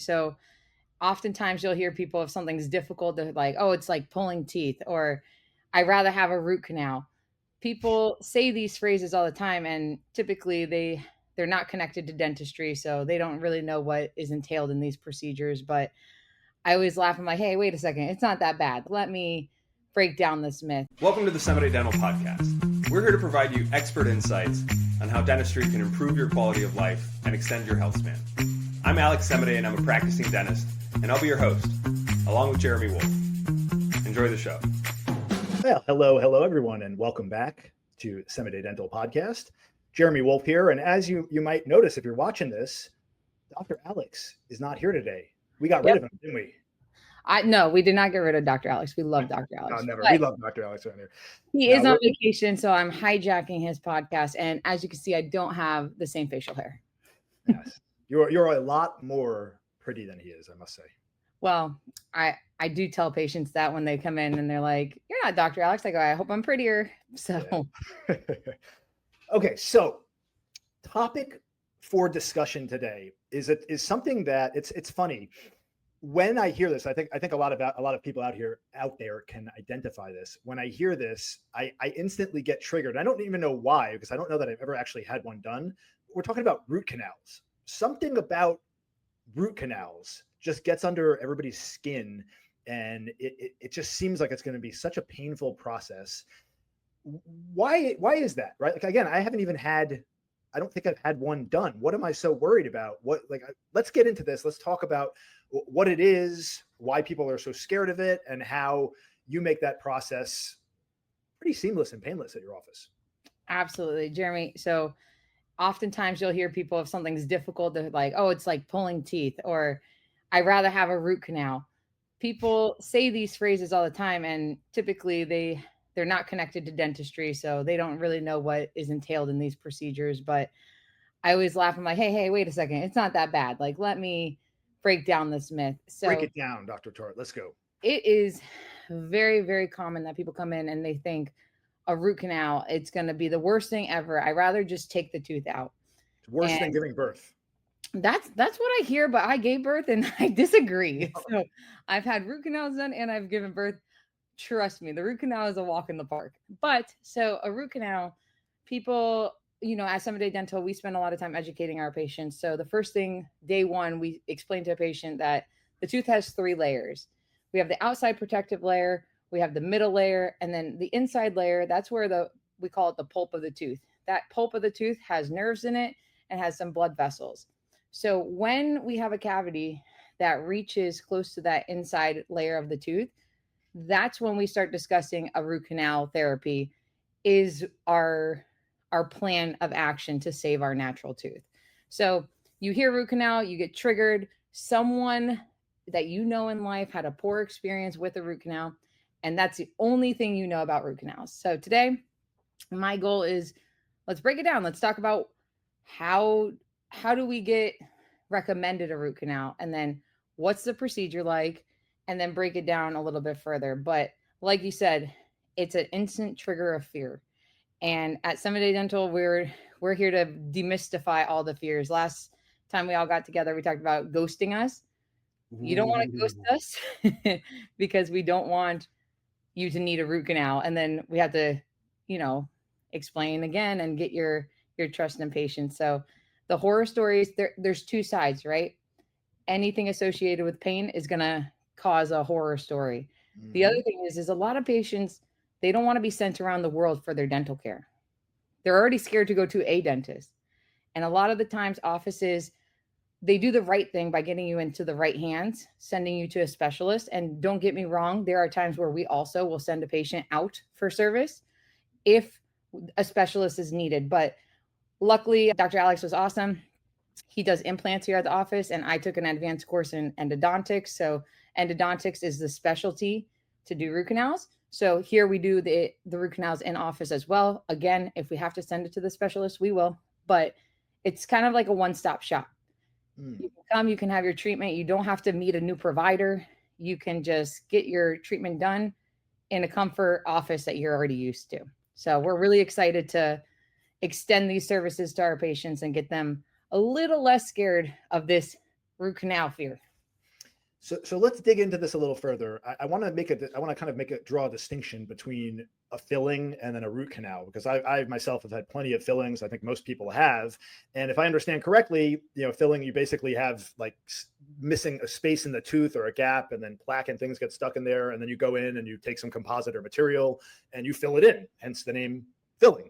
So oftentimes you'll hear people if something's difficult, they're like, oh, it's like pulling teeth, or I'd rather have a root canal. People say these phrases all the time, and typically they're not connected to dentistry, so they don't really know what is entailed in these procedures. But I always laugh. I'm like, hey, wait a second, it's not that bad. Let me break down this myth. Welcome to the Semidey Dental podcast. We're here to provide you expert insights on how dentistry can improve your quality of life and extend your health span. I'm Alex Semidey, and I'm a practicing dentist, and I'll be your host, along with Jeremy Wolf. Enjoy the show. Well, hello, everyone, and welcome back to Semidey Dental podcast. Jeremy Wolf here, and as you might notice if you're watching this, Dr. Alex is not here today. We got rid of him, didn't we? No, we did not get rid of Dr. Alex. We love Dr. Alex. No, never. We love Dr. Alex right here. He is on vacation, so I'm hijacking his podcast. And as you can see, I don't have the same facial hair. Yes, you're a lot more pretty than he is, I must say. Well, I do tell patients that when they come in and they're like, "You're not Dr. Alex." I go, "I hope I'm prettier." So, yeah. Okay, so topic for discussion today is something that it's funny. When I hear this, I think a lot of people out there can identify this. When I hear this, I instantly get triggered. I don't even know why, because I don't know that I've ever actually had one done. We're talking about root canals. Something about root canals just gets under everybody's skin, and it just seems like it's going to be such a painful process. Why is that? Right? Like, again, I don't think I've had one done. What am I so worried about? Let's get into this. Let's talk about what it is, why people are so scared of it, and how you make that process pretty seamless and painless at your office. Absolutely, Jeremy. So oftentimes you'll hear people if something's difficult, they're like, oh, it's like pulling teeth, or I'd rather have a root canal. People say these phrases all the time, and typically they're not connected to dentistry, so they don't really know what is entailed in these procedures. But I always laugh. I'm like, hey, wait a second, it's not that bad. Like, let me break down this myth. So break it down, Dr. Tort. Let's go. It is very, very common that people come in and they think a root canal, it's going to be the worst thing ever. I'd rather just take the tooth out. It's worse than giving birth. That's what I hear, but I gave birth and I disagree. So I've had root canals done and I've given birth. Trust me, the root canal is a walk in the park. But so a root canal, people, at Semidey Dental, we spend a lot of time educating our patients. So the first thing, day one, we explain to a patient that the tooth has 3 layers. We have the outside protective layer, we have the middle layer, and then the inside layer, that's where we call it the pulp of the tooth. That pulp of the tooth has nerves in it and has some blood vessels. So when we have a cavity that reaches close to that inside layer of the tooth, that's when we start discussing a root canal therapy is our plan of action to save our natural tooth. So you hear root canal, you get triggered. Someone that you know in life had a poor experience with a root canal, and that's the only thing you know about root canals. So today, my goal is, let's break it down. Let's talk about how do we get recommended a root canal, and then what's the procedure like, and then break it down a little bit further. But like you said, it's an instant trigger of fear. And at Semidey Dental, we're here to demystify all the fears. Last time we all got together, we talked about ghosting us. You don't want to ghost us because we don't want you to need a root canal. And then we have to, explain again and get your trust and patience. So the horror stories, there's 2 sides, right? Anything associated with pain is going to cause a horror story. Mm-hmm. The other thing is a lot of patients, they don't want to be sent around the world for their dental care. They're already scared to go to a dentist. And a lot of the times offices, they do the right thing by getting you into the right hands, sending you to a specialist. And don't get me wrong, there are times where we also will send a patient out for service if a specialist is needed. But luckily, Dr. Alex was awesome. He does implants here at the office, and I took an advanced course in endodontics. So endodontics is the specialty to do root canals. So here we do the root canals in office as well. Again, if we have to send it to the specialist, we will. But it's kind of like a one-stop shop. You can come, you can have your treatment. You don't have to meet a new provider. You can just get your treatment done in a comfort office that you're already used to. So we're really excited to extend these services to our patients and get them a little less scared of this root canal fear. So let's dig into this a little further. I want to kind of draw a distinction between a filling and then a root canal, because I myself have had plenty of fillings. I think most people have. And if I understand correctly, filling, you basically have like missing a space in the tooth or a gap, and then plaque and things get stuck in there. And then you go in and you take some composite or material and you fill it in, hence the name filling.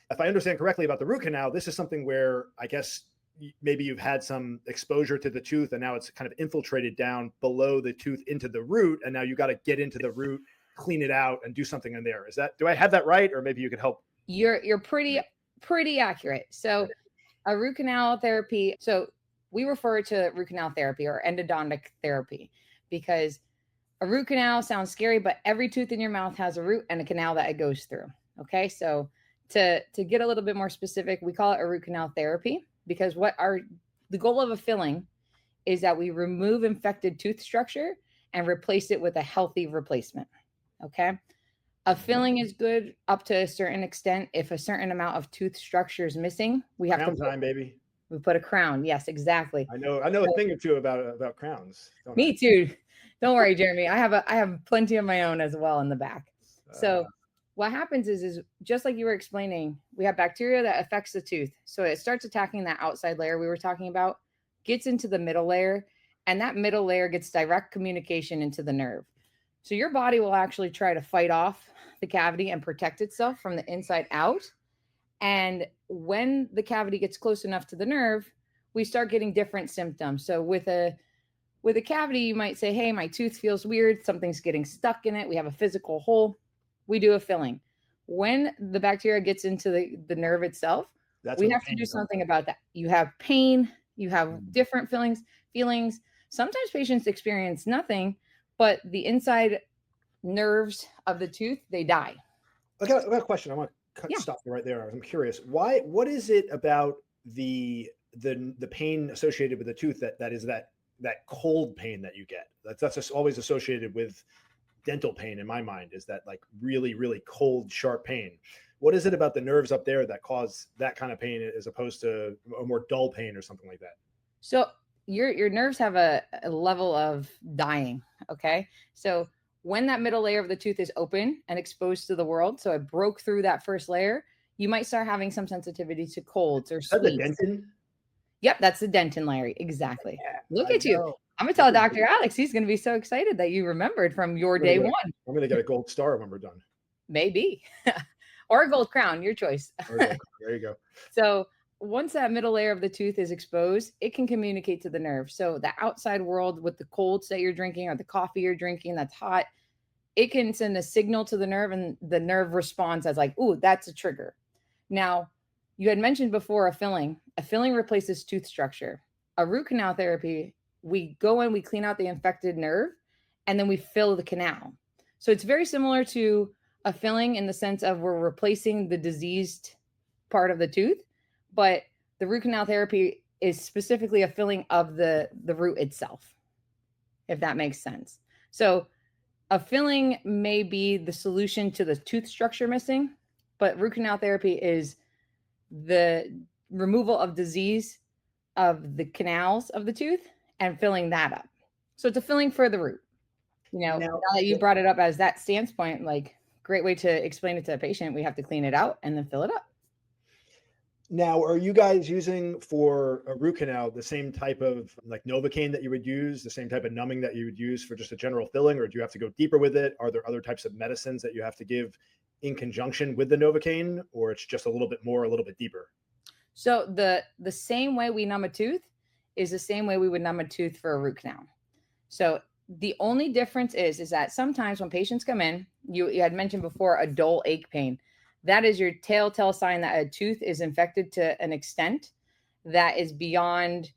If I understand correctly about the root canal, this is something where I guess maybe you've had some exposure to the tooth and now it's kind of infiltrated down below the tooth into the root. And now you got to get into the root, clean it out, and do something in there. Do I have that right? Or maybe you could help. You're pretty accurate. So a root canal therapy. So we refer to root canal therapy or endodontic therapy because a root canal sounds scary, but every tooth in your mouth has a root and a canal that it goes through. Okay. So to get a little bit more specific, we call it a root canal therapy, because the goal of a filling is that we remove infected tooth structure and replace it with a healthy replacement. Okay. A filling is good up to a certain extent. If a certain amount of tooth structure is missing, we have time, baby. We put a crown. Yes, exactly. I know a thing or two about crowns. Me too. Don't worry, Jeremy. I have plenty of my own as well in the back. So what happens is just like you were explaining, we have bacteria that affects the tooth. So it starts attacking that outside layer we were talking about, gets into the middle layer, and that middle layer gets direct communication into the nerve. So your body will actually try to fight off the cavity and protect itself from the inside out. And when the cavity gets close enough to the nerve, we start getting different symptoms. So with a cavity, you might say, hey, my tooth feels weird. Something's getting stuck in it. We have a physical hole. We do a filling. When the bacteria gets into the nerve itself, we have to do something about that. You have pain, you have different feelings. Sometimes patients experience nothing, but the inside nerves of the tooth, they die. I got a question. I want to stop you right there. I'm curious. What is it about the pain associated with the tooth that is that cold pain that you get? That's just always associated with dental pain in my mind, is that like really, really cold, sharp pain. What is it about the nerves up there that cause that kind of pain as opposed to a more dull pain or something like that? So your nerves have a level of dying. Okay. So when that middle layer of the tooth is open and exposed to the world, so it broke through that first layer, you might start having some sensitivity to colds or sweets. Is that the dentin? Yep, that's the dentin, Larry. Exactly. Yeah, Look at you. I'm going to tell Dr. Alex, he's going to be so excited that you remembered from your day one. I'm going to get a gold star when we're done. Maybe. Or a gold crown, your choice. There you go. So once that middle layer of the tooth is exposed, it can communicate to the nerve. So the outside world with the colds that you're drinking or the coffee you're drinking that's hot, it can send a signal to the nerve and the nerve responds as like, ooh, that's a trigger. Now, you had mentioned before a filling. A filling replaces tooth structure. A root canal therapy, we go in, we clean out the infected nerve, and then we fill the canal. So it's very similar to a filling in the sense of we're replacing the diseased part of the tooth, but the root canal therapy is specifically a filling of the root itself, if that makes sense. So a filling may be the solution to the tooth structure missing, but root canal therapy is the removal of disease of the canals of the tooth and filling that up. So it's a filling for the root. Now that you brought it up as that stance point, like great way to explain it to a patient, we have to clean it out and then fill it up. Now, are you guys using for a root canal the same type of like Novocaine that you would use, the same type of numbing that you would use for just a general filling, or do you have to go deeper with it? Are there other types of medicines that you have to give in conjunction with the Novocaine, or it's just a little bit deeper? So the same way we numb a tooth is the same way we would numb a tooth for a root canal. So the only difference is that sometimes when patients come in, you had mentioned before a dull ache pain. That is your telltale sign that a tooth is infected to an extent that is beyond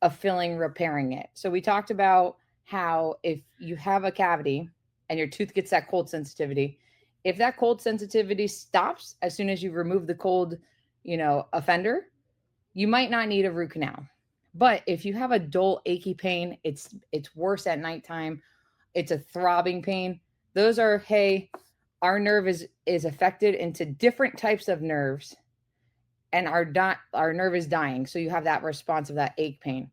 a filling repairing it. So we talked about how if you have a cavity and your tooth gets that cold sensitivity, if that cold sensitivity stops as soon as you remove the cold, offender, you might not need a root canal. But if you have a dull, achy pain, it's worse at nighttime, it's a throbbing pain. Those are, hey, our nerve is affected into different types of nerves, and our nerve is dying. So you have that response of that ache pain.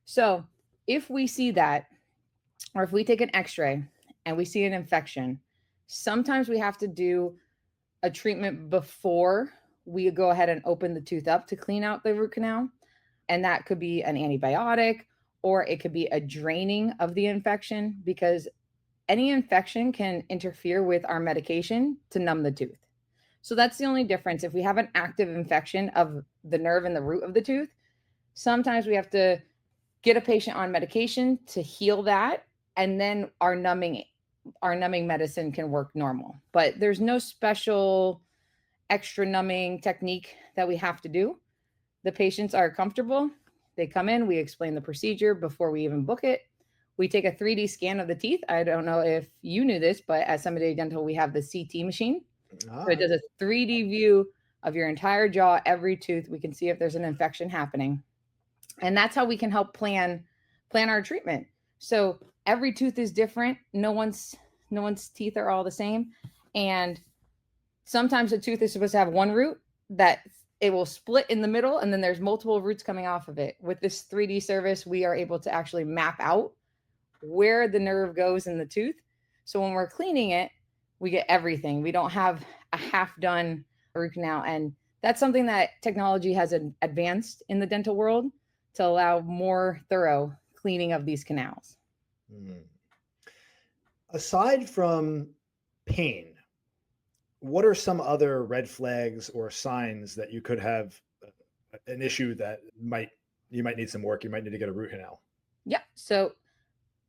So if we see that, or if we take an x-ray and we see an infection, sometimes we have to do a treatment before we go ahead and open the tooth up to clean out the root canal. And that could be an antibiotic, or it could be a draining of the infection, because any infection can interfere with our medication to numb the tooth. So that's the only difference. If we have an active infection of the nerve in the root of the tooth, sometimes we have to get a patient on medication to heal that, and then our numbing medicine can work normal. But there's no special extra numbing technique that we have to do. The patients are comfortable. They come in, we explain the procedure before we even book it. We take a 3D scan of the teeth. I don't know if you knew this, but at Semidey Dental, we have the CT machine. So it does a 3D view of your entire jaw, every tooth. We can see if there's an infection happening. And that's how we can help plan our treatment. So every tooth is different. No one's teeth are all the same. And sometimes a tooth is supposed to have one root that it will split in the middle, and then there's multiple roots coming off of it. With this 3D service, we are able to actually map out where the nerve goes in the tooth. So when we're cleaning it, we get everything. We don't have a half done root canal. And that's something that technology has advanced in the dental world to allow more thorough cleaning of these canals. Aside from pain, what are some other red flags or signs that you could have an issue that you might need some work? You might need to get a root canal. Yeah. So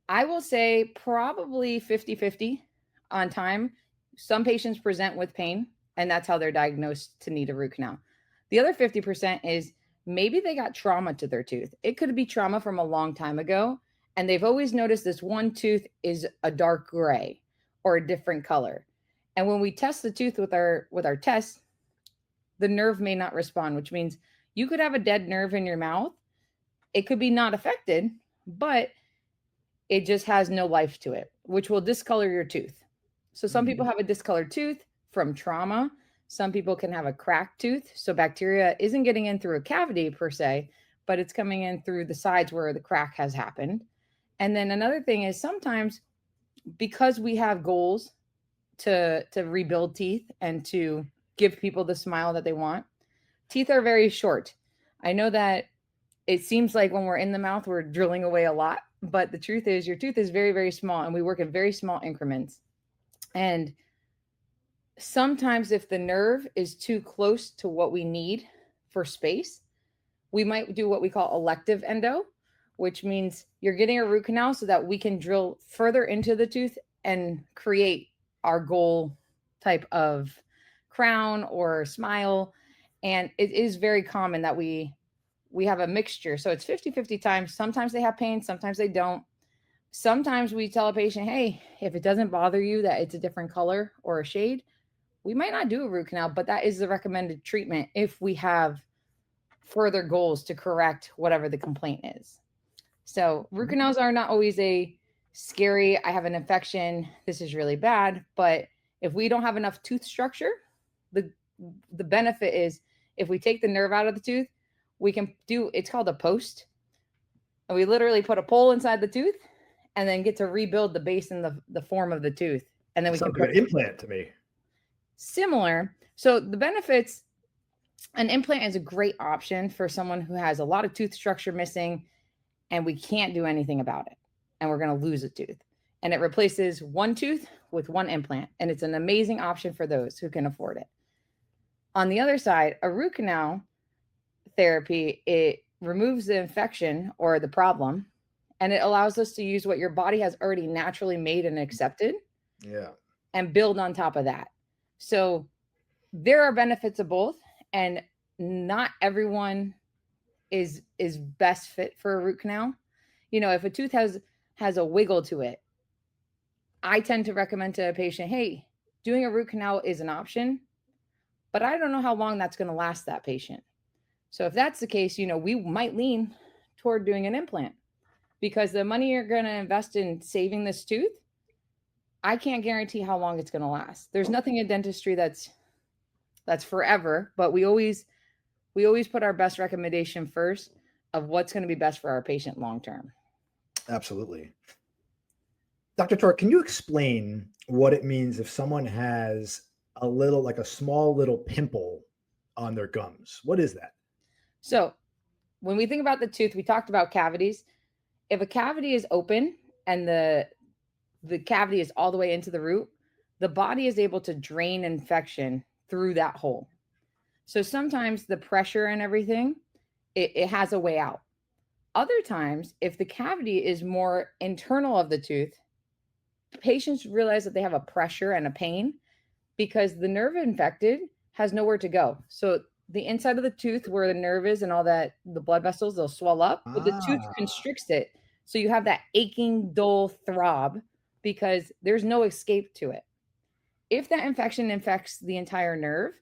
I will say probably 50-50 on time. Some patients present with pain, and that's how they're diagnosed to need a root canal. The other 50% is maybe they got trauma to their tooth. It could be trauma from a long time ago, and they've always noticed this one tooth is a dark gray or a different color. And when we test the tooth with our test, the nerve may not respond, which means you could have a dead nerve in your mouth. It could be not affected, but it just has no life to it, which will discolor your tooth. So some people have a discolored tooth from trauma. Some people can have a cracked tooth. So bacteria isn't getting in through a cavity per se, but it's coming in through the sides where the crack has happened. And then another thing is sometimes, because we have goals to rebuild teeth and to give people the smile that they want, teeth are very short. I know that it seems like when we're in the mouth, we're drilling away a lot, but the truth is your tooth is very, very small, and we work in very small increments. And sometimes if the nerve is too close to what we need for space, we might do what we call elective endo, which means you're getting a root canal so that we can drill further into the tooth and create our goal type of crown or smile. And it is very common that we have a mixture. So it's 50-50 times. Sometimes they have pain, sometimes they don't. Sometimes we tell a patient, hey, if it doesn't bother you that it's a different color or a shade, we might not do a root canal, but that is the recommended treatment if we have further goals to correct whatever the complaint is. So root canals are not always a scary, I have an infection, this is really bad. But if we don't have enough tooth structure, the benefit is if we take the nerve out of the tooth, we can do, it's called a post. And we literally put a pole inside the tooth and then get to rebuild the base and the form of the tooth. And then we can put an implant to me. Similar. So the benefits, an implant is a great option for someone who has a lot of tooth structure missing and we can't do anything about it, and we're going to lose a tooth. And it replaces one tooth with one implant. And it's an amazing option for those who can afford it. On the other side, a root canal therapy, it removes the infection or the problem, and it allows us to use what your body has already naturally made and accepted. Yeah. And build on top of that. So there are benefits of both, and not everyone is best fit for a root canal. You know, if a tooth has a wiggle to it, I tend to recommend to a patient, hey, doing a root canal is an option, but I don't know how long that's going to last that patient. So if that's the case, you know, we might lean toward doing an implant, because the money you're going to invest in saving this tooth, I can't guarantee how long it's going to last. There's nothing in dentistry that's forever, but we always put our best recommendation first of what's going to be best for our patient long term. Absolutely. Dr. Tor, can you explain what it means if someone has a little, like a small little pimple on their gums? What is that? So when we think about the tooth, we talked about cavities. If a cavity is open and the cavity is all the way into the root, the body is able to drain infection through that hole. So sometimes the pressure and everything, it has a way out. Other times, if the cavity is more internal of the tooth, patients realize that they have a pressure and a pain because the nerve infected has nowhere to go. So the inside of the tooth where the nerve is and all that, the blood vessels, they'll swell up, but the tooth Ah, constricts it. So you have that aching, dull throb because there's no escape to it. If that infection infects the entire nerve,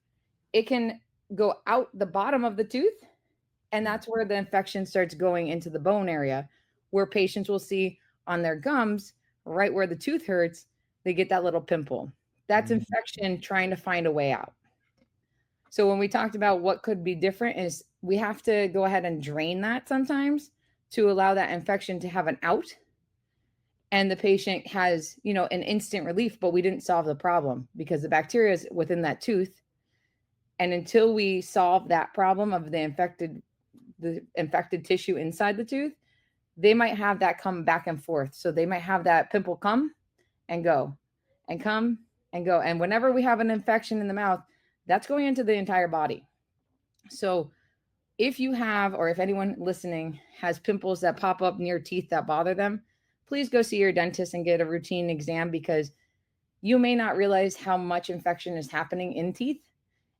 it can go out the bottom of the tooth. And that's where the infection starts going into the bone area, where patients will see on their gums, right where the tooth hurts, they get that little pimple. That's mm, infection trying to find a way out. So when we talked about what could be different is we have to go ahead and drain that sometimes to allow that infection to have an out, and the patient has, an instant relief, but we didn't solve the problem because the bacteria is within that tooth. And until we solve that problem of the infected tissue inside the tooth, they might have that come back and forth. So they might have that pimple come and go and come and go. And whenever we have an infection in the mouth, that's going into the entire body. So if you have, or if anyone listening has pimples that pop up near teeth that bother them, please go see your dentist and get a routine exam because you may not realize how much infection is happening in teeth.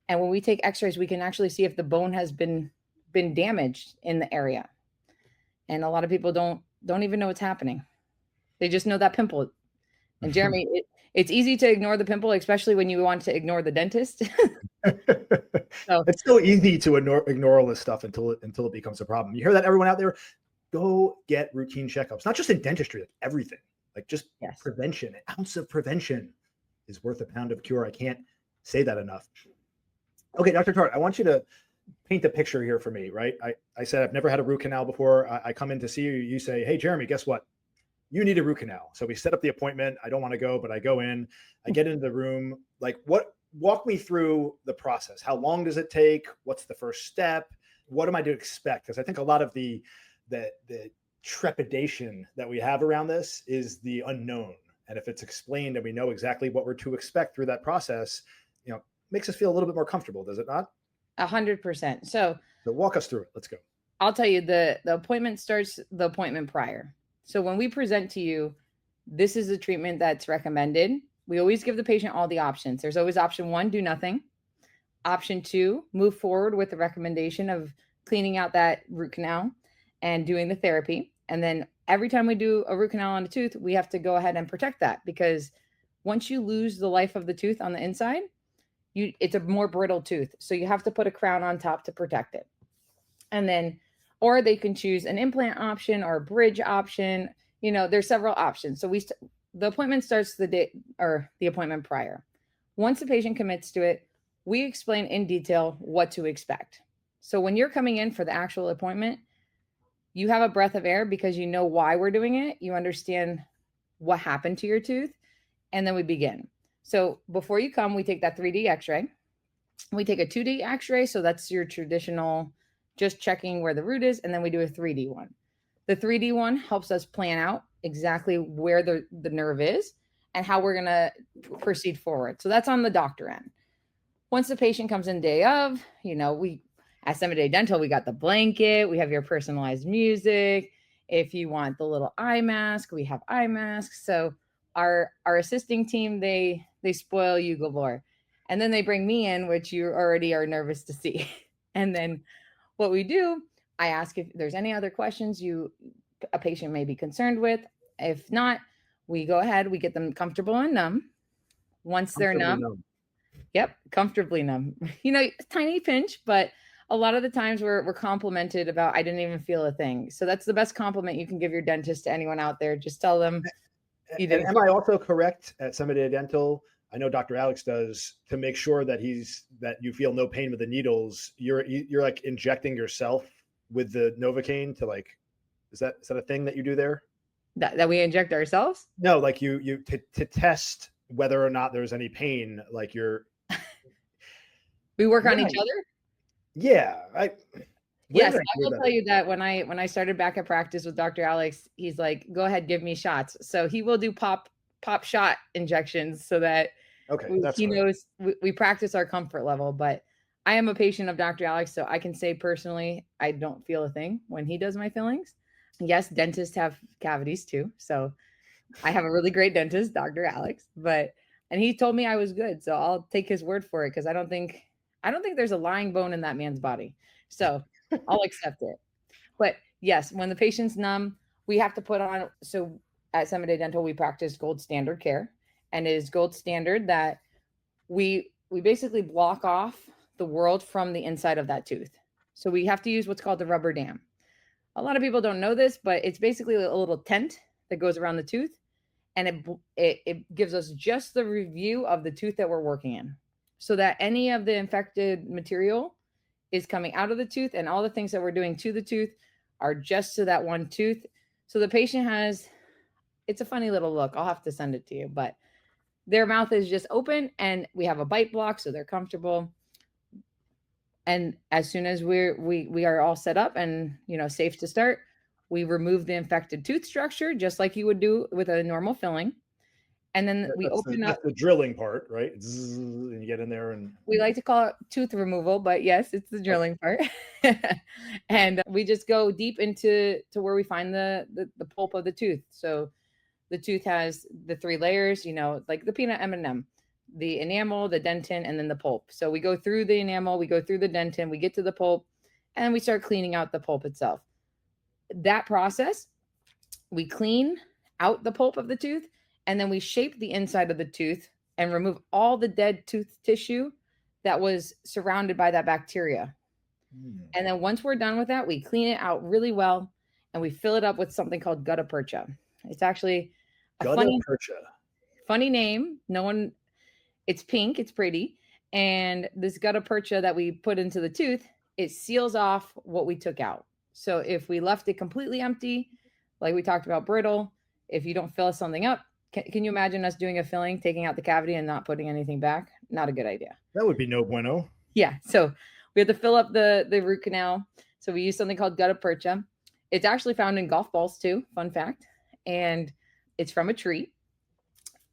And when we take x-rays, we can actually see if the bone has been damaged in the area. And a lot of people don't even know what's happening. They just know that pimple. And Jeremy, it's easy to ignore the pimple, especially when you want to ignore the dentist. So it's so easy to ignore all this stuff until it becomes a problem. You hear that, everyone out there? Go get routine checkups, not just in dentistry, like everything, like just yes, prevention. An ounce of prevention is worth a pound of cure. I can't say that enough. Okay, Dr. Tart, I want you to paint the picture here for me, right? I said I've never had a root canal before. I come in to see you. You say, hey, Jeremy, guess what? You need a root canal. So we set up the appointment. I don't want to go, but I go in. I get into the room. Like, walk me through the process. How long does it take? What's the first step? What am I to expect? Because I think a lot of the trepidation that we have around this is the unknown. And if it's explained and we know exactly what we're to expect through that process, makes us feel a little bit more comfortable, does it not? 100%. So walk us through it. Let's go. I'll tell you, the appointment starts the appointment prior. So when we present to you, this is the treatment that's recommended. We always give the patient all the options. There's always option 1, do nothing. Option 2, move forward with the recommendation of cleaning out that root canal and doing the therapy. And then every time we do a root canal on a tooth, we have to go ahead and protect that, because once you lose the life of the tooth on the inside, it's a more brittle tooth. So you have to put a crown on top to protect it. And then, or they can choose an implant option or a bridge option. There's several options. So the appointment starts the day or the appointment prior. Once the patient commits to it, we explain in detail what to expect. So when you're coming in for the actual appointment, you have a breath of air because you know why we're doing it. You understand what happened to your tooth, and then we begin. So before you come, we take that 3D x-ray. We take a 2D x-ray. So that's your traditional, just checking where the root is. And then we do a 3D one. The 3D one helps us plan out exactly where the nerve is and how we're going to proceed forward. So that's on the doctor end. Once the patient comes in day of, we at Semidey Dental, we got the blanket, we have your personalized music. If you want the little eye mask, we have eye masks. So our assisting team, they spoil you galore. And then they bring me in, which you already are nervous to see. And then what we do, I ask if there's any other questions a patient may be concerned with. If not, we go ahead, we get them comfortable and numb. Once they're numb. Yep, comfortably numb. Tiny pinch, but a lot of the times we're complimented about, I didn't even feel a thing. So that's the best compliment you can give your dentist to anyone out there. Just tell them you didn't. And am I also correct at Semidey Dental? I know Dr. Alex does, to make sure that you feel no pain with the needles. You're like injecting yourself with the Novocaine to is that a thing that you do there? That we inject ourselves? No, like you to test whether or not there's any pain, like you're We work on each right. other? Yeah, where Yes, did I I hear will that? tell you that when I started back at practice with Dr. Alex, he's like, "Go ahead, give me shots." So he will do pop shot injections so that Okay, that's he good. knows we practice our comfort level. But I am a patient of Dr. Alex, so I can say personally, I don't feel a thing when he does my fillings. Yes, dentists have cavities too. So I have a really great dentist, Dr. Alex, and he told me I was good. So I'll take his word for it because I don't think there's a lying bone in that man's body. So I'll accept it. But yes, when the patient's numb, we have to put on. So at Semidey Dental, we practice gold standard care, and it is gold standard that we basically block off the world from the inside of that tooth. So we have to use what's called the rubber dam. A lot of people don't know this, but it's basically a little tent that goes around the tooth, and it gives us just the review of the tooth that we're working in, so that any of the infected material is coming out of the tooth, and all the things that we're doing to the tooth are just to that one tooth. So the patient has, it's a funny little look. I'll have to send it to you, but their mouth is just open and we have a bite block so they're comfortable. And as soon as we are all set up and safe to start, we remove the infected tooth structure just like you would do with a normal filling. And then we open up. That's the drilling part, right? Zzz, and you get in there and We like to call it tooth removal, but yes, it's the okay. drilling part. And we just go deep into where we find the pulp of the tooth. So the tooth has the three layers, like the peanut M&M, the enamel, the dentin, and then the pulp. So we go through the enamel, we go through the dentin, we get to the pulp, and we start cleaning out the pulp itself. That process, we clean out the pulp of the tooth, and then we shape the inside of the tooth and remove all the dead tooth tissue that was surrounded by that bacteria. And then once we're done with that, we clean it out really well and we fill it up with something called gutta percha. It's actually a Gutta funny percha. name. No one, it's pink, it's pretty. And this gutta percha that we put into the tooth, it seals off what we took out. So if we left it completely empty, like we talked about brittle, if you don't fill something up, can you imagine us doing a filling, taking out the cavity and not putting anything back? Not a good idea. That would be no bueno. Yeah. So we have to fill up the root canal. So we use something called gutta percha. It's actually found in golf balls too. Fun fact. And it's from a tree.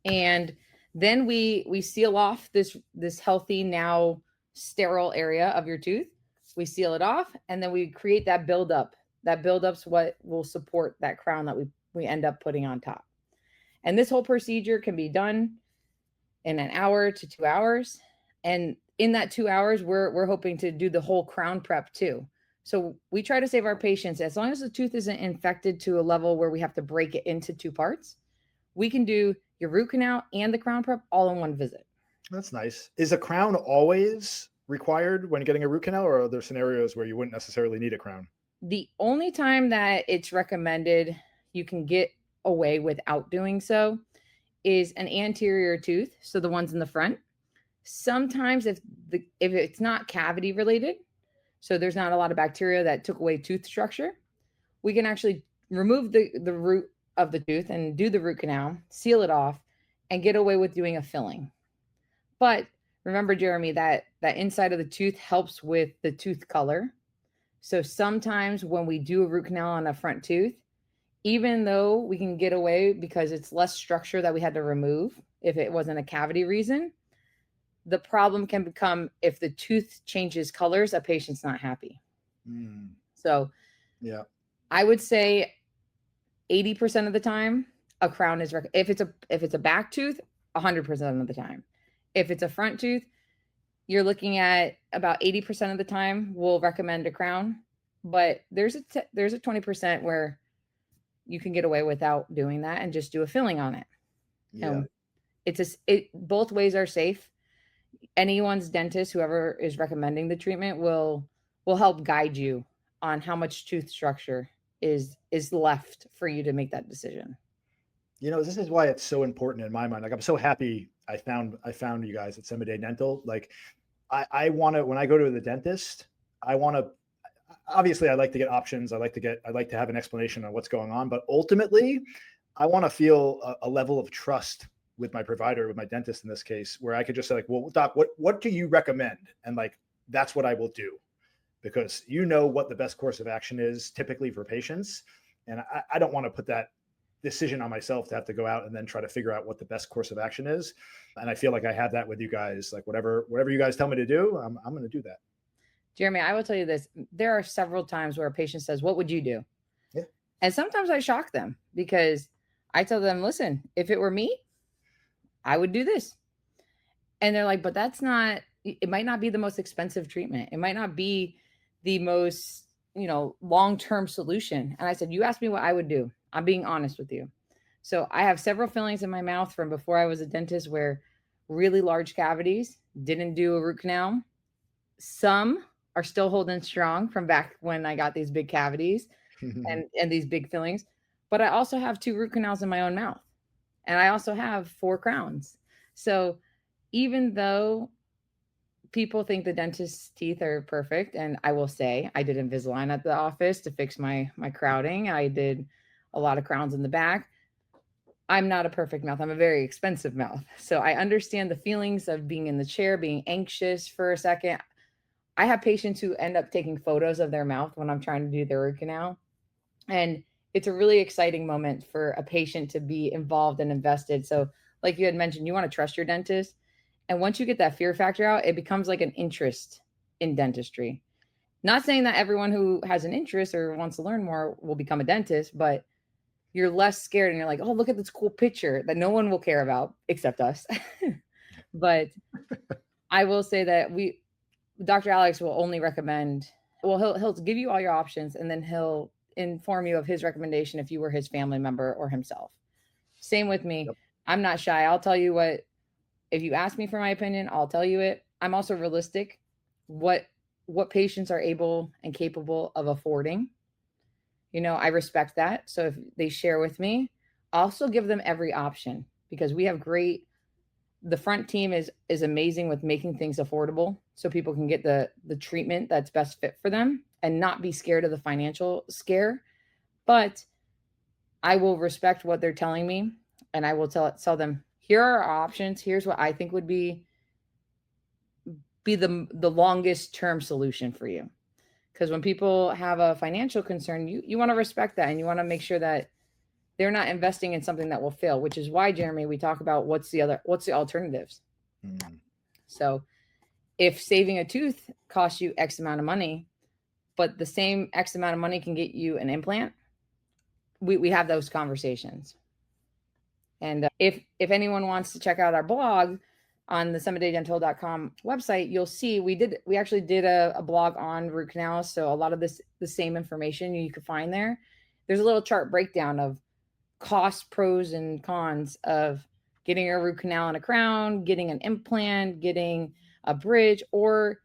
And then we seal off this healthy, now sterile area of your tooth. We seal it off, and then we create that buildup. That buildup's what will support that crown that we end up putting on top. And this whole procedure can be done in an hour to 2 hours. And in that 2 hours, we're hoping to do the whole crown prep too. So we try to save our patients, as long as the tooth isn't infected to a level where we have to break it into two parts, we can do your root canal and the crown prep all in one visit. That's nice. Is a crown always required when getting a root canal, or are there scenarios where you wouldn't necessarily need a crown? The only time that it's recommended you can get away without doing so is an anterior tooth, so the ones in the front. Sometimes if it's not cavity related, so there's not a lot of bacteria that took away tooth structure, we can actually remove the root of the tooth and do the root canal, seal it off, and get away with doing a filling. But remember, Jeremy, that inside of the tooth helps with the tooth color. So sometimes when we do a root canal on a front tooth, even though we can get away because it's less structure that we had to remove if it wasn't a cavity reason, the problem can become if the tooth changes colors, a patient's not happy. So yeah, I would say 80% of the time a crown is if it's a back tooth, 100% of the time. If it's a front tooth, you're looking at about 80% of the time we'll recommend a crown, but there's a 20% where you can get away without doing that and just do a filling on it. Yeah. Both ways are safe. Anyone's dentist, whoever is recommending the treatment, will help guide you on how much tooth structure is left for you to make that decision. This is why it's so important in my mind. Like, I'm so happy I found you guys at Semidey Dental. Like, I want to, when I go to the dentist, I obviously I like to get options. I'd like to have an explanation on what's going on, but ultimately I want to feel a level of trust with my provider, with my dentist in this case, where I could just say like, well, doc, what do you recommend? And like, that's what I will do, because you know what the best course of action is typically for patients. And I don't want to put that decision on myself to have to go out and then try to figure out what the best course of action is. And I feel like I have that with you guys, like whatever you guys tell me to do, I'm going to do that. Jeremy, I will tell you this. There are several times where a patient says, what would you do? Yeah. And sometimes I shock them because I tell them, listen, if it were me, I would do this. And they're like, but that's not, it might not be the most expensive treatment. It might not be the most, long-term solution. And I said, you asked me what I would do. I'm being honest with you. So I have several fillings in my mouth from before I was a dentist where really large cavities, didn't do a root canal. Some are still holding strong from back when I got these big cavities and these big fillings. But I also have 2 root canals in my own mouth. And I also have 4 crowns. So even though people think the dentist's teeth are perfect, and I will say I did Invisalign at the office to fix my crowding. I did a lot of crowns in the back. I'm not a perfect mouth. I'm a very expensive mouth. So I understand the feelings of being in the chair, being anxious for a second. I have patients who end up taking photos of their mouth when I'm trying to do their root canal. And it's a really exciting moment for a patient to be involved and invested. So like you had mentioned, you want to trust your dentist. And once you get that fear factor out, it becomes like an interest in dentistry. Not saying that everyone who has an interest or wants to learn more will become a dentist, but you're less scared and you're like, oh, look at this cool picture that no one will care about except us. But I will say that Dr. Alex will only recommend, well, he'll give you all your options and then he'll inform you of his recommendation if you were his family member or himself. Same with me. Yep. I'm not shy. I'll tell you what, if you ask me for my opinion, I'll tell you it. I'm also realistic. What patients are able and capable of affording. I respect that. So if they share with me, I'll also give them every option because we have the front team is amazing with making things affordable so people can get the treatment that's best fit for them and not be scared of the financial scare. But I will respect what they're telling me and I will tell them, here are our options. Here's what I think would be the longest term solution for you. Because when people have a financial concern, you want to respect that and you want to make sure that they're not investing in something that will fail, which is why, Jeremy, we talk about what's the alternatives. So if saving a tooth costs you X amount of money, but the same X amount of money can get you an implant, we have those conversations. And if anyone wants to check out our blog on the semideydental.com website, you'll see we actually did a blog on root canals. So a lot of the same information you could find there. There's a little chart breakdown of cost, pros and cons of getting a root canal and a crown, getting an implant, getting a bridge, or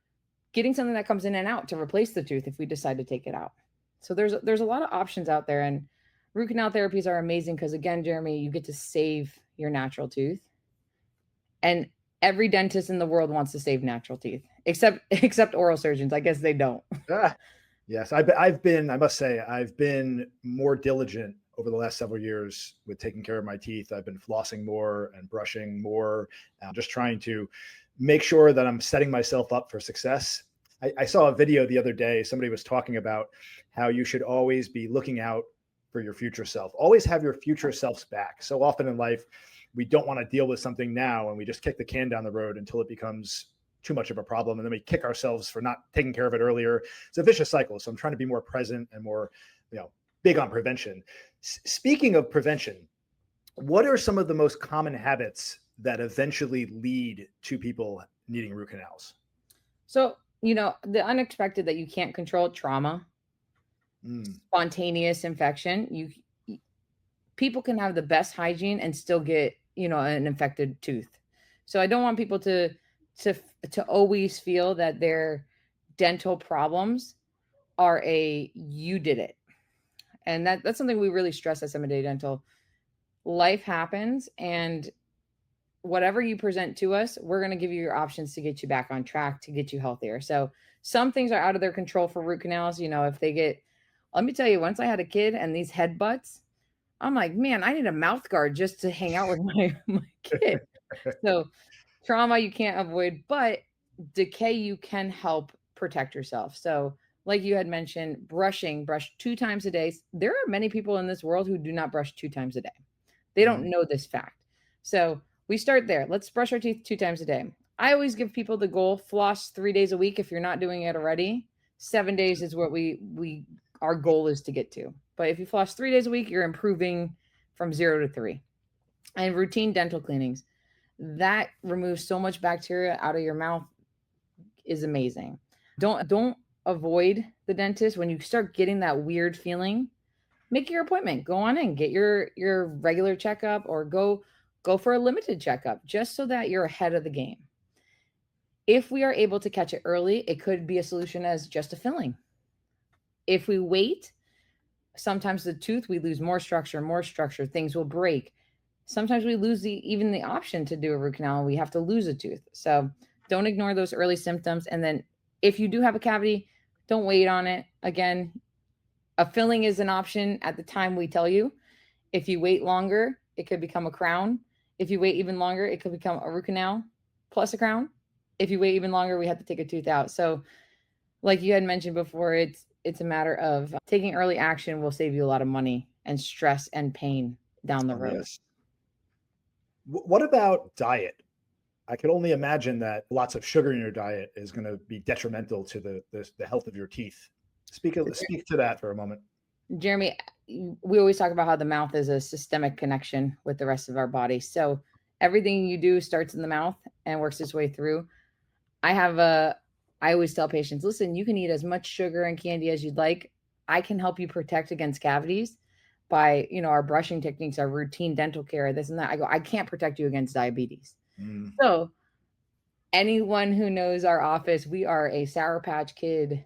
getting something that comes in and out to replace the tooth if we decide to take it out. So there's a lot of options out there, and root canal therapies are amazing because, again, Jeremy, you get to save your natural tooth. And every dentist in the world wants to save natural teeth, except oral surgeons. I guess they don't. Yes, I must say, I've been more diligent over the last several years with taking care of my teeth. I've been flossing more and brushing more, just trying to make sure that I'm setting myself up for success. I saw a video the other day. Somebody was talking about how you should always be looking out for your future self. Always have your future selves back. So often in life, we don't want to deal with something now and we just kick the can down the road until it becomes too much of a problem. And then we kick ourselves for not taking care of it earlier. It's a vicious cycle. So I'm trying to be more present and more, big on prevention. Speaking of prevention, what are some of the most common habits that eventually lead to people needing root canals? So, the unexpected that you can't control, trauma, spontaneous infection, people can have the best hygiene and still get, an infected tooth. So I don't want people to always feel that their dental problems are you did it. And that's something we really stress at Semidey Dental. Life happens and whatever you present to us, we're going to give you your options to get you back on track, to get you healthier. So some things are out of their control for root canals. If they get, let me tell you, once I had a kid and these headbutts, I'm like, man, I need a mouth guard just to hang out with my kid. So trauma you can't avoid, but decay you can help protect yourself. So like you had mentioned, brush 2 times a day. There are many people in this world who do not brush 2 times a day. They don't know this fact. So we start there. Let's brush our teeth 2 times a day. I always give people the goal, floss 3 days a week. If you're not doing it already, 7 days is what our goal is to get to. But if you floss 3 days a week, you're improving from 0 to 3. And routine dental cleanings, that removes so much bacteria out of your mouth, is amazing. Don't avoid the dentist. When you start getting that weird feeling, make your appointment. Go on in, get your regular checkup, or go for a limited checkup, just so that you're ahead of the game. If we are able to catch it early, it could be a solution as just a filling. If we wait, sometimes the tooth, we lose more structure, things will break. Sometimes we lose even the option to do a root canal. We have to lose a tooth. So don't ignore those early symptoms. And then if you do have a cavity, don't wait on it. Again, a filling is an option at the time we tell you. If you wait longer, it could become a crown. If you wait even longer, it could become a root canal plus a crown. If you wait even longer, we have to take a tooth out. So like you had mentioned before, it's a matter of taking early action will save you a lot of money and stress and pain down the road. Yes. What about diet? I could only imagine that lots of sugar in your diet is going to be detrimental to the health of your teeth. Speak to that for a moment. Jeremy, we always talk about how the mouth is a systemic connection with the rest of our body. So everything you do starts in the mouth and works its way through. I always tell patients, listen, you can eat as much sugar and candy as you'd like. I can help you protect against cavities by, our brushing techniques, our routine dental care, this and that. I can't protect you against diabetes. So anyone who knows our office, we are a Sour Patch Kid,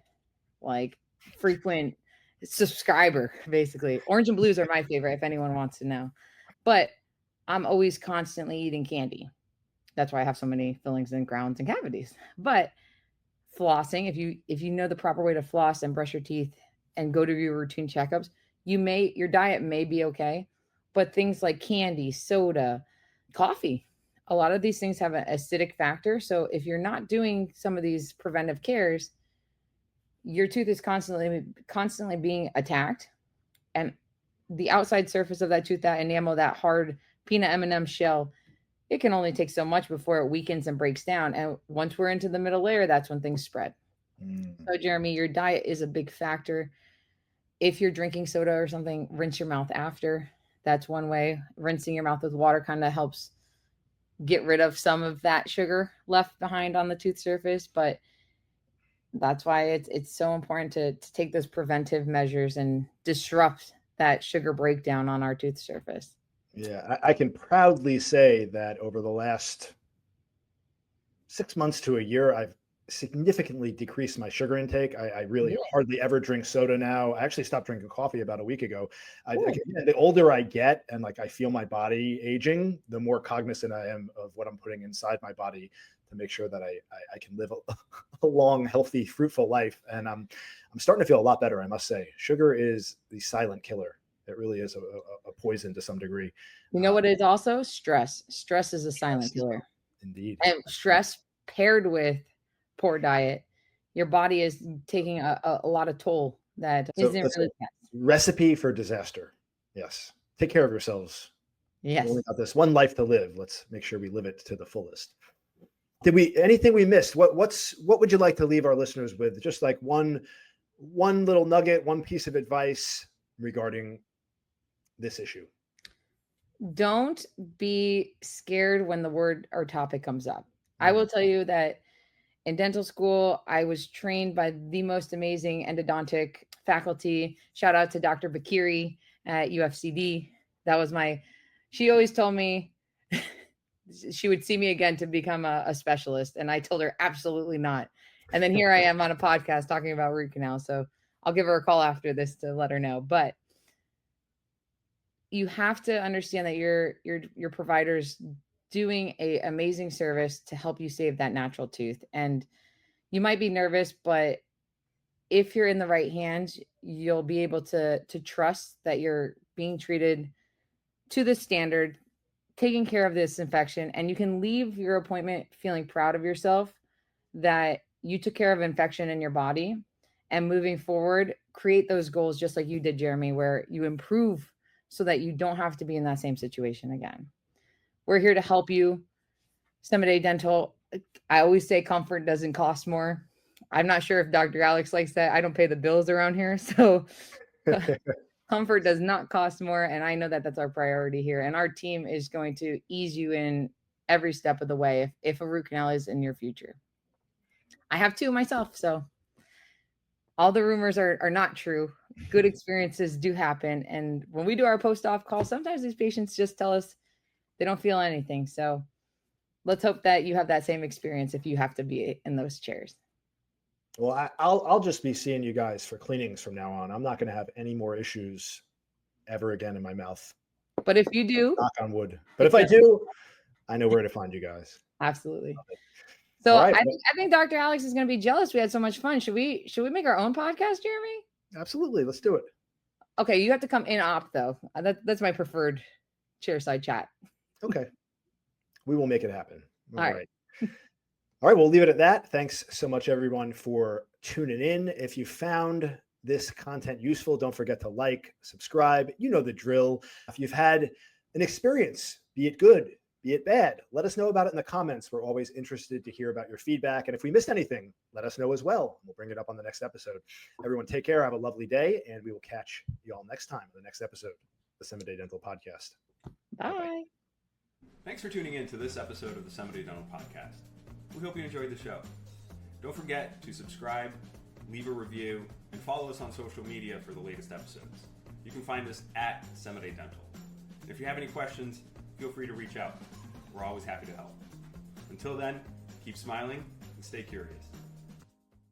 like frequent subscriber, basically. Orange and blues are my favorite, if anyone wants to know. But I'm always constantly eating candy. That's why I have so many fillings and crowns and cavities. But flossing, if you know the proper way to floss and brush your teeth and go to your routine checkups, your diet may be okay. But things like candy, soda, coffee, a lot of these things have an acidic factor. So if you're not doing some of these preventive cares, your tooth is constantly being attacked, and the outside surface of that tooth, that enamel, that hard peanut M&M shell, it can only take so much before it weakens and breaks down. And once we're into the middle layer, that's when things spread. So Jeremy, your diet is a big factor. If you're drinking soda or something, rinse your mouth after. That's one way. Rinsing your mouth with water kind of helps get rid of some of that sugar left behind on the tooth surface. But that's why it's so important to take those preventive measures and disrupt that sugar breakdown on our tooth surface. Yeah, I can proudly say that over the last 6 months to a year, I've significantly decreased my sugar intake. I really hardly ever drink soda now. I actually stopped drinking coffee about a week ago. The older I get and I feel my body aging, the more cognizant I am of what I'm putting inside my body to make sure that I can live a long, healthy, fruitful life. And I'm starting to feel a lot better, I must say. Sugar is the silent killer. It really is a poison to some degree. You know what is also? Stress. Stress is a silent killer. Indeed. And stress paired with poor diet, your body is taking a lot of toll that isn't really recipe for disaster. Yes. Take care of yourselves. Yes. We only got this one life to live. Let's make sure we live it to the fullest. Anything we missed? What would you like to leave our listeners with? Just like one little nugget, one piece of advice regarding this issue. Don't be scared when the word or topic comes up. I will tell you that in dental school, I was trained by the most amazing endodontic faculty. Shout out to Dr. Bakiri at UFCD. She always told me she would see me again to become a specialist. And I told her absolutely not. And then here I am on a podcast talking about root canal. So I'll give her a call after this to let her know. But you have to understand that your providers doing a amazing service to help you save that natural tooth. And you might be nervous, but if you're in the right hands, you'll be able to trust that you're being treated to the standard, taking care of this infection, and you can leave your appointment feeling proud of yourself that you took care of infection in your body. And moving forward, create those goals just like you did, Jeremy, where you improve so that you don't have to be in that same situation again. We're here to help you. Semidey Dental, I always say comfort doesn't cost more. I'm not sure if Dr. Alex likes that. I don't pay the bills around here. So comfort does not cost more. And I know that that's our priority here. And our team is going to ease you in every step of the way if a root canal is in your future. I have two myself. So all the rumors are not true. Good experiences do happen. And when we do our post-op call, sometimes these patients just tell us they don't feel anything. So let's hope that you have that same experience if you have to be in those chairs. Well, I'll just be seeing you guys for cleanings from now on. I'm not going to have any more issues ever again in my mouth. But if you do, knock on wood. But if I do, I know where to find you guys. Absolutely. So right, I think Dr. Alex is going to be jealous. We had so much fun. Should we make our own podcast, Jeremy? Absolutely. Let's do it. Okay. You have to come in op though. That's my preferred chairside chat. Okay. We will make it happen. All right. All right. We'll leave it at that. Thanks so much, everyone, for tuning in. If you found this content useful, don't forget to like, subscribe. You know the drill. If you've had an experience, be it good, be it bad, let us know about it in the comments. We're always interested to hear about your feedback. And if we missed anything, let us know as well. We'll bring it up on the next episode. Everyone, take care. Have a lovely day. And we will catch you all next time on the next episode of the Semidey Dental Podcast. Bye. Bye-bye. Thanks for tuning in to this episode of the Semidey Dental Podcast. We hope you enjoyed the show. Don't forget to subscribe, leave a review, and follow us on social media for the latest episodes. You can find us at Semidey Dental. And if you have any questions, feel free to reach out. We're always happy to help. Until then, keep smiling and stay curious.